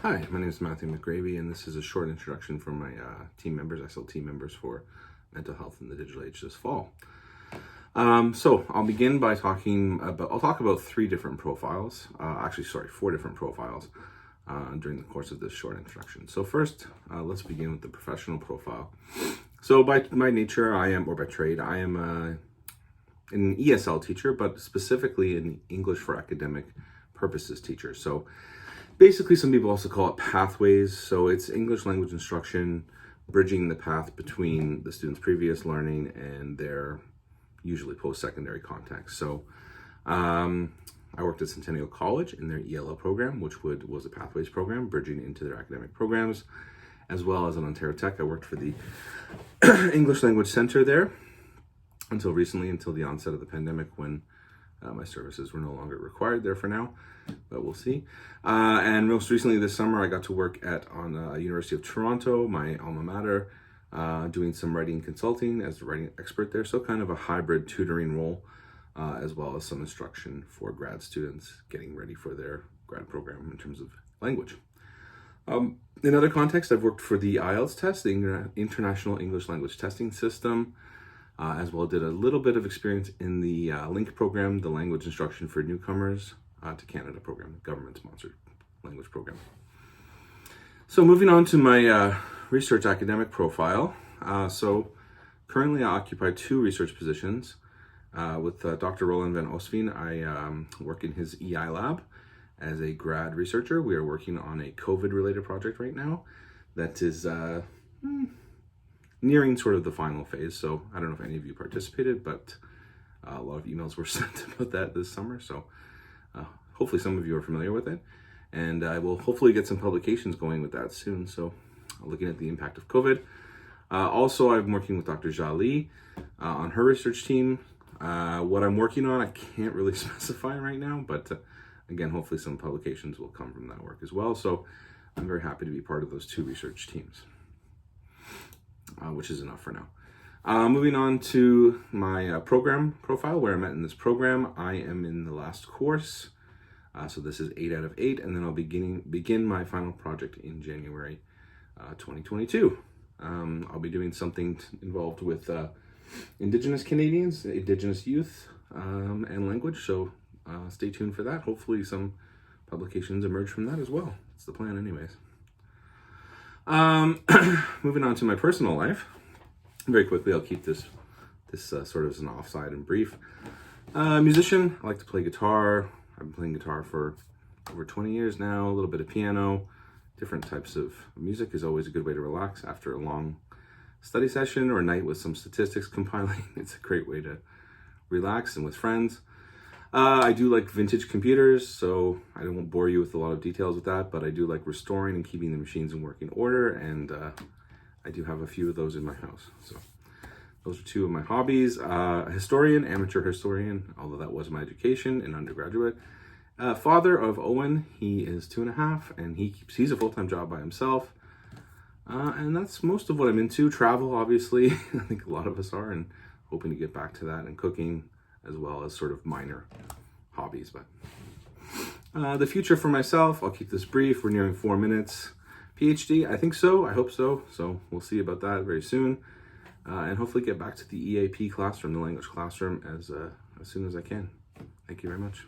Hi, my name is Matthew McGravy, and this is a short introduction from my team members, SLT members for mental health in the digital age this fall. So I'll begin by I'll talk about four different profiles during the course of this short introduction. So first, let's begin with the professional profile. So by nature, or by trade, I am an ESL teacher, but specifically an English for academic purposes teacher. So basically, some people also call it pathways. So it's English language instruction, bridging the path between the student's previous learning and their usually post-secondary context. So I worked at Centennial College in their ELL program, which was a pathways program, bridging into their academic programs, as well as at Ontario Tech. I worked for the English Language Center there until the onset of the pandemic, when my services were no longer required there for now, but we'll see. And most recently this summer, I got to work on University of Toronto, my alma mater, doing some writing consulting as a writing expert there. So kind of a hybrid tutoring role, as well as some instruction for grad students getting ready for their grad program in terms of language. In other contexts, I've worked for the IELTS test, the International English Language Testing System, as well did a little bit of experience in the LINK program, the Language Instruction for Newcomers to Canada program, government-sponsored language program. So moving on to my research academic profile. So currently I occupy two research positions. With Dr. Roland van Oostveen, I work in his EI lab as a grad researcher. We are working on a COVID-related project right now that is nearing sort of the final phase. So I don't know if any of you participated, but a lot of emails were sent about that this summer. So hopefully some of you are familiar with it. And I will hopefully get some publications going with that soon. So looking at the impact of COVID. Also, I'm working with Dr. Jia Li on her research team. What I'm working on, I can't really specify right now, but again, hopefully some publications will come from that work as well. So I'm very happy to be part of those two research teams. Which is enough for now. Moving on to my program profile, where I'm at in this program. I am in the last course, so this is 8 out of 8, and then I'll begin my final project in January 2022. I'll be doing something involved with Indigenous Canadians, Indigenous youth, and language, so stay tuned for that. Hopefully some publications emerge from that as well. That's the plan anyways. Moving on to my personal life, very quickly, I'll keep this sort of as an offside and brief. Musician, I like to play guitar. I've been playing guitar for over 20 years now, a little bit of piano. Different types of music is always a good way to relax after a long study session or a night with some statistics compiling. It's a great way to relax and with friends. I do like vintage computers, so I won't bore you with a lot of details with that, but I do like restoring and keeping the machines in working order, and I do have a few of those in my house. So those are two of my hobbies. Historian, amateur historian, although that was my education in undergraduate. Father of Owen, he is 2.5, and he's a full-time job by himself. And that's most of what I'm into. Travel, obviously, I think a lot of us are, and hoping to get back to that, and cooking, as well as sort of minor hobbies. But the future for myself, I'll keep this brief. We're nearing 4 minutes. PhD, I think so. I hope so. So we'll see about that very soon. And hopefully get back to the EAP classroom, the language classroom, as soon as I can. Thank you very much.